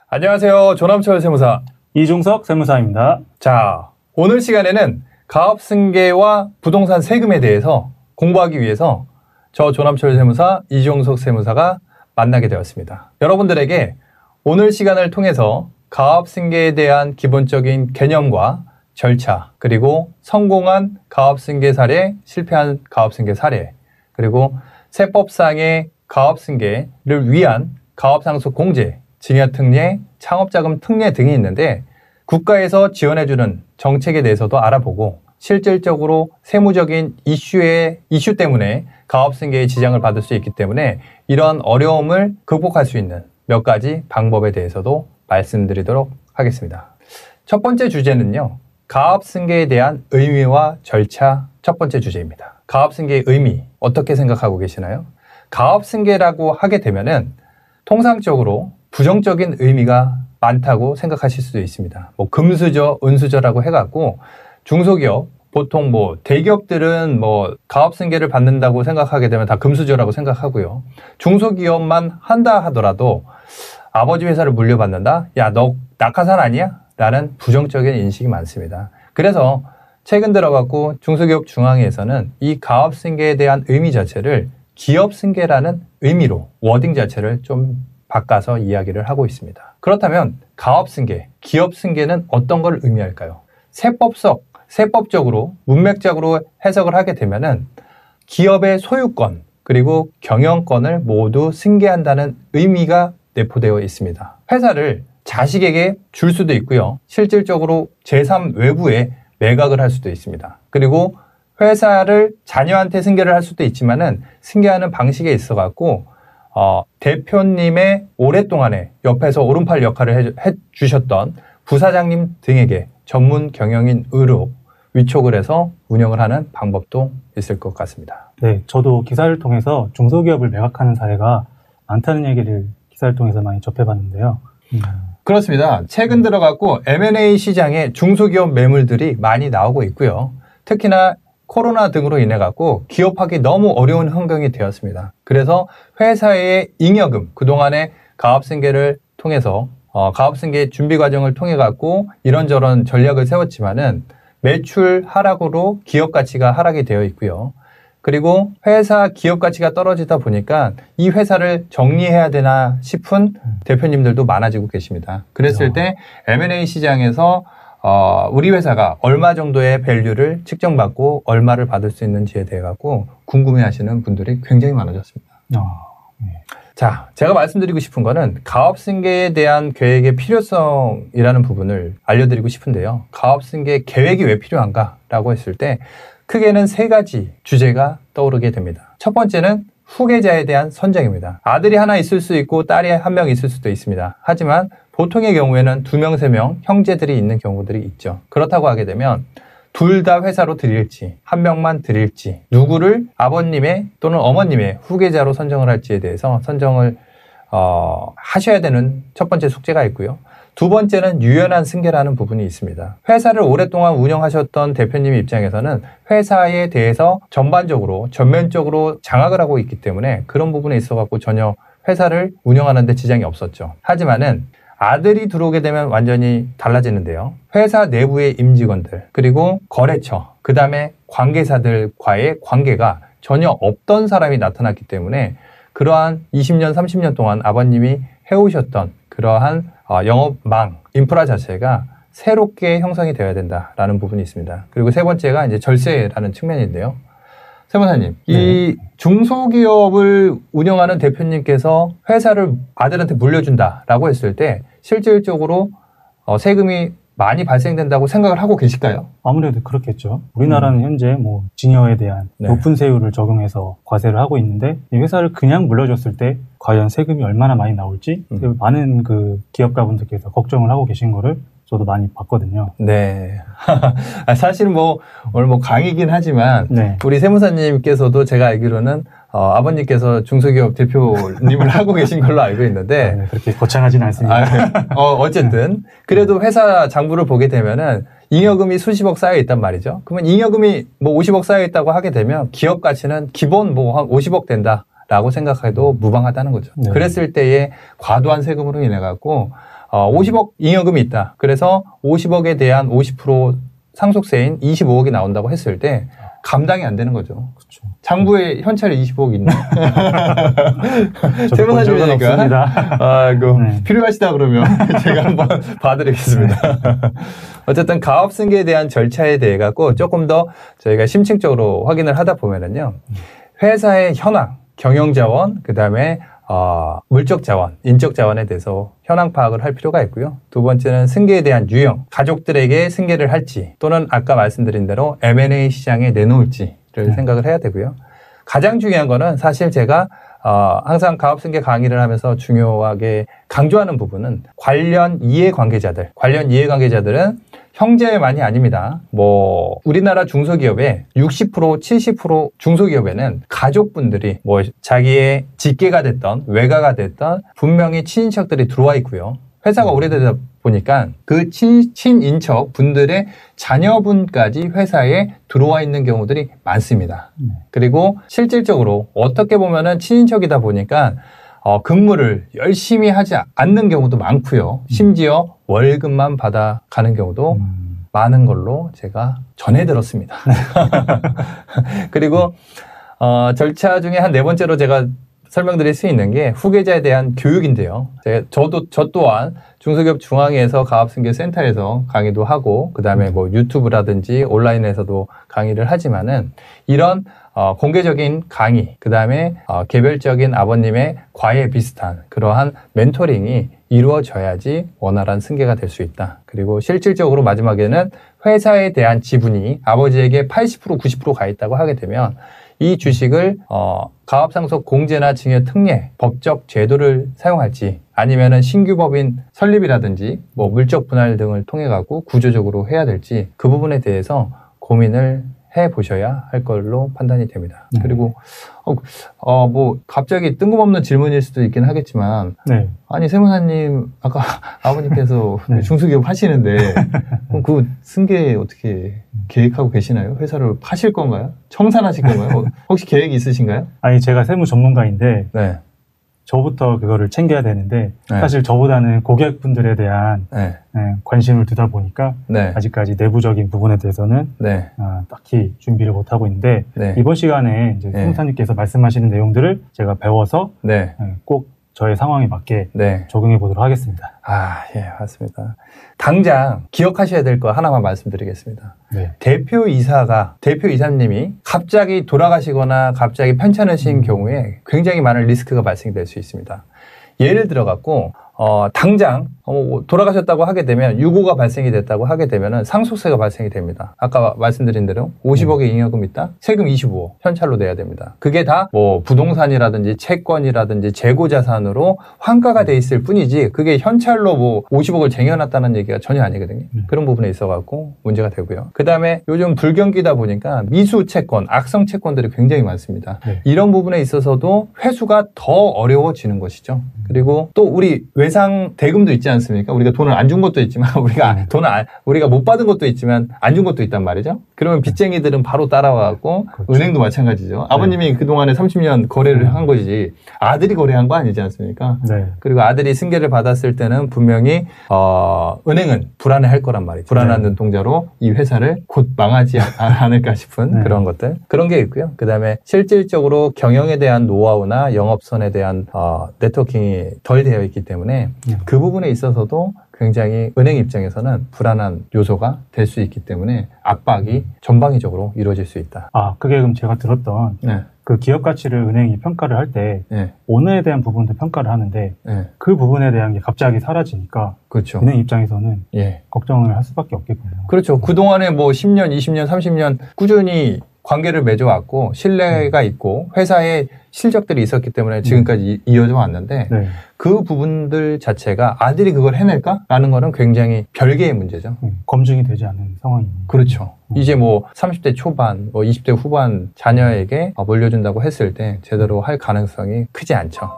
안녕하세요. 조남철 세무사 이중석 세무사입니다. 자, 오늘 시간에는 가업승계와 부동산 세금에 대해서 공부하기 위해서 저 조남철 세무사, 이중석 세무사가 만나게 되었습니다. 여러분들에게 오늘 시간을 통해서 가업승계에 대한 기본적인 개념과 절차, 그리고 성공한 가업승계 사례, 실패한 가업승계 사례, 그리고 세법상의 가업승계를 위한 가업상속 공제, 증여특례, 창업자금 특례 등이 있는데 국가에서 지원해주는 정책에 대해서도 알아보고 실질적으로 세무적인 이슈 때문에 가업승계에 지장을 받을 수 있기 때문에 이런 어려움을 극복할 수 있는 몇 가지 방법에 대해서도 말씀드리도록 하겠습니다. 첫 번째 주제는요. 가업승계에 대한 의미와 절차 첫 번째 주제입니다. 가업승계의 의미 어떻게 생각하고 계시나요? 가업승계라고 하게 되면은 통상적으로 부정적인 의미가 많다고 생각하실 수도 있습니다. 뭐 금수저, 은수저라고 해갖고 중소기업, 보통 뭐 대기업들은 뭐 가업승계를 받는다고 생각하게 되면 다 금수저라고 생각하고요. 중소기업만 한다 하더라도 아버지 회사를 물려받는다? 야, 너 낙하산 아니야? 라는 부정적인 인식이 많습니다. 그래서 최근 들어갖고 중소기업 중앙회에서는 이 가업승계에 대한 의미 자체를 기업승계라는 의미로 워딩 자체를 좀 바꿔서 이야기를 하고 있습니다. 그렇다면 가업승계, 기업승계는 어떤 걸 의미할까요? 세법적으로 문맥적으로 해석을 하게 되면은 기업의 소유권 그리고 경영권을 모두 승계한다는 의미가 내포되어 있습니다. 회사를 자식에게 줄 수도 있고요. 실질적으로 제3 외부에 매각을 할 수도 있습니다. 그리고 회사를 자녀한테 승계를 할 수도 있지만은 승계하는 방식에 있어 갖고 대표님의 오랫동안에 옆에서 오른팔 역할을 해주셨던 부사장님 등에게 전문 경영인으로 위촉을 해서 운영을 하는 방법도 있을 것 같습니다. 네, 저도 기사를 통해서 중소기업을 매각하는 사례가 많다는 얘기를 기사를 통해서 많이 접해봤는데요. 그렇습니다. 최근 들어갖고 M&A 시장에 중소기업 매물들이 많이 나오고 있고요. 특히나 코로나 등으로 인해 갖고 기업하기 너무 어려운 환경이 되었습니다. 그래서 회사의 잉여금, 그동안의 가업승계를 통해서 가업승계 준비 과정을 통해 갖고 이런저런 전략을 세웠지만은 매출 하락으로 기업 가치가 하락이 되어 있고요. 그리고 회사 기업 가치가 떨어지다 보니까 이 회사를 정리해야 되나 싶은 대표님들도 많아지고 계십니다. 그랬을 때 M&A 시장에서 우리 회사가 얼마 정도의 밸류를 측정받고 얼마를 받을 수 있는지에 대해 갖고 궁금해 하시는 분들이 굉장히 많아졌습니다. 자, 제가 말씀드리고 싶은 거는 가업승계에 대한 계획의 필요성이라는 부분을 알려드리고 싶은데요. 가업승계 계획이 왜 필요한가라고 했을 때 크게는 세 가지 주제가 떠오르게 됩니다. 첫 번째는 후계자에 대한 선정입니다. 아들이 하나 있을 수 있고 딸이 한 명 있을 수도 있습니다. 하지만 보통의 경우에는 2명, 3명 형제들이 있는 경우들이 있죠. 그렇다고 하게 되면 둘 다 회사로 드릴지 한 명만 드릴지 누구를 아버님의 또는 어머님의 후계자로 선정을 할지에 대해서 선정을 하셔야 되는 첫 번째 숙제가 있고요. 두 번째는 유연한 승계라는 부분이 있습니다. 회사를 오랫동안 운영하셨던 대표님 입장에서는 회사에 대해서 전면적으로 장악을 하고 있기 때문에 그런 부분에 있어 갖고 전혀 회사를 운영하는 데 지장이 없었죠. 하지만은 아들이 들어오게 되면 완전히 달라지는데요. 회사 내부의 임직원들, 그리고 거래처, 그 다음에 관계사들과의 관계가 전혀 없던 사람이 나타났기 때문에 그러한 20년, 30년 동안 아버님이 해오셨던 그러한 영업망, 인프라 자체가 새롭게 형성이 되어야 된다라는 부분이 있습니다. 그리고 세 번째가 이제 절세라는 측면인데요. 세무사님, 이 중소기업을 운영하는 대표님께서 회사를 아들한테 물려준다라고 했을 때 실질적으로 세금이 많이 발생된다고 생각을 하고 계실까요? 아무래도 그렇겠죠. 우리나라는 현재 뭐 증여에 대한 높은 세율을 적용해서 과세를 하고 있는데 이 회사를 그냥 물려줬을 때 과연 세금이 얼마나 많이 나올지 많은 그 기업가분들께서 걱정을 하고 계신 거를 저도 많이 봤거든요. 네. 사실 오늘 강의긴 하지만 우리 세무사님께서도 제가 알기로는 아버님께서 중소기업 대표님을 하고 계신 걸로 알고 있는데 그렇게 거창하진 않습니다. 어쨌든 그래도 회사 장부를 보게 되면은 잉여금이 수십억 쌓여 있단 말이죠. 그러면 잉여금이 뭐 50억 쌓여 있다고 하게 되면 기업 가치는 기본 뭐 한 50억 된다라고 생각해도 무방하다는 거죠. 네. 그랬을 때에 과도한 세금으로 인해 갖고 50억 잉여금이 있다. 그래서 50억에 대한 50% 상속세인 25억이 나온다고 했을 때 감당이 안 되는 거죠. 그렇죠. 장부에 현찰이 25억 있네. 저도 본 적은 없습니다. 아, 필요하시다 그러면 제가 한번 봐드리겠습니다. 어쨌든 가업승계에 대한 절차에 대해 갖고 조금 더 저희가 심층적으로 확인을 하다 보면은요, 회사의 현황, 경영자원, 그 다음에 물적 자원, 인적 자원에 대해서 현황 파악을 할 필요가 있고요. 두 번째는 승계에 대한 유형, 가족들에게 승계를 할지 또는 아까 말씀드린 대로 M&A 시장에 내놓을지를 생각을 해야 되고요. 가장 중요한 거는 사실 제가 항상 가업승계 강의를 하면서 중요하게 강조하는 부분은 관련 이해관계자들은 형제만이 아닙니다. 뭐 우리나라 중소기업의 60%, 70% 중소기업에는 가족분들이 뭐 자기의 직계가 됐던 외가가 됐던 분명히 친인척들이 들어와 있고요. 회사가 오래되다 보니까 그 친인척 분들의 자녀분까지 회사에 들어와 있는 경우들이 많습니다. 그리고 실질적으로 어떻게 보면은 친인척이다 보니까 근무를 열심히 하지 않는 경우도 많고요. 심지어 월급만 받아가는 경우도 많은 걸로 제가 전해 들었습니다. 그리고 절차 중에 한 네 번째로 제가 설명드릴 수 있는 게 후계자에 대한 교육인데요. 저 또한 중소기업 중앙회에서 가업승계 센터에서 강의도 하고, 그 다음에 뭐 유튜브라든지 온라인에서도 강의를 하지만은 이런 공개적인 강의, 그 다음에 개별적인 아버님의 과외 비슷한 그러한 멘토링이 이루어져야지 원활한 승계가 될 수 있다. 그리고 실질적으로 마지막에는 회사에 대한 지분이 아버지에게 80%, 90%가 있다고 하게 되면 이 주식을 가업상속 공제나 증여 특례 법적 제도를 사용할지 아니면은 신규 법인 설립이라든지 뭐 물적 분할 등을 통해 갖고 구조적으로 해야 될지 그 부분에 대해서 고민을 해 보셔야 할 걸로 판단이 됩니다. 그리고 뭐 갑자기 뜬금없는 질문일 수도 있긴 하겠지만 아니 세무사님 아까 아버님께서 중소기업 하시는데 그럼 그 승계 어떻게 계획하고 계시나요? 회사를 파실 건가요? 청산하실 건가요? 혹시 계획이 있으신가요? 아니 제가 세무 전문가인데 저부터 그거를 챙겨야 되는데 사실 저보다는 고객분들에 대한 관심을 두다 보니까 아직까지 내부적인 부분에 대해서는 딱히 준비를 못 하고 있는데 이번 시간에 이제 세무사님께서 말씀하시는 내용들을 제가 배워서 꼭 저의 상황에 맞게 적용해 보도록 하겠습니다. 예, 맞습니다. 당장 기억하셔야 될 거 하나만 말씀드리겠습니다. 대표이사님이 갑자기 돌아가시거나 갑자기 편찮으신 경우에 굉장히 많은 리스크가 발생될 수 있습니다. 예를 들어 갖고 당장 돌아가셨다고 하게 되면 유고가 발생이 됐다고 하게 되면 상속세가 발생이 됩니다. 아까 말씀드린 대로 50억의 잉여금 있다? 세금 25억 현찰로 내야 됩니다. 그게 다 뭐 부동산이라든지 채권이라든지 재고자산으로 환가가 돼 있을 뿐이지 그게 현찰로 뭐 50억을 쟁여놨다는 얘기가 전혀 아니거든요. 그런 부분에 있어갖고 문제가 되고요. 그 다음에 요즘 불경기다 보니까 미수 채권, 악성 채권들이 굉장히 많습니다. 이런 부분에 있어서도 회수가 더 어려워지는 것이죠. 그리고 또 우리 외상 대금도 있지 않습니까? 우리가 돈을 안 준 것도 있지만 우리가 못 받은 것도 있지만 안 준 것도 있단 말이죠. 그러면 빚쟁이들은 바로 따라와갖고 은행도 마찬가지죠. 아버님이 그동안에 30년 거래를 한 것이지 아들이 거래한 거 아니지 않습니까? 그리고 아들이 승계를 받았을 때는 분명히 은행은 불안해할 거란 말이죠. 불안한 눈동자로 이 회사를 곧 망하지 않을까 싶은 그런 것들. 그런 게 있고요. 그 다음에 실질적으로 경영에 대한 노하우나 영업선에 대한 네트워킹이 덜 되어 있기 때문에 그 부분에 있어서도 굉장히 은행 입장에서는 불안한 요소가 될 수 있기 때문에 압박이 전방위적으로 이루어질 수 있다. 그게 그럼 제가 들었던 그 기업 가치를 은행이 평가를 할 때 오너에 대한 부분도 평가를 하는데 그 부분에 대한 게 갑자기 사라지니까 은행 입장에서는 걱정을 할 수밖에 없겠군요. 그렇죠. 그동안에 뭐 10년, 20년, 30년 꾸준히 관계를 맺어왔고 신뢰가 있고 회사에 실적들이 있었기 때문에 지금까지 이어져 왔는데 그 부분들 자체가 아들이 그걸 해낼까라는 거는 굉장히 별개의 문제죠. 검증이 되지 않는 상황입니다. 그렇죠. 이제 뭐 30대 초반, 뭐 20대 후반 자녀에게 물려준다고 했을 때 제대로 할 가능성이 크지 않죠.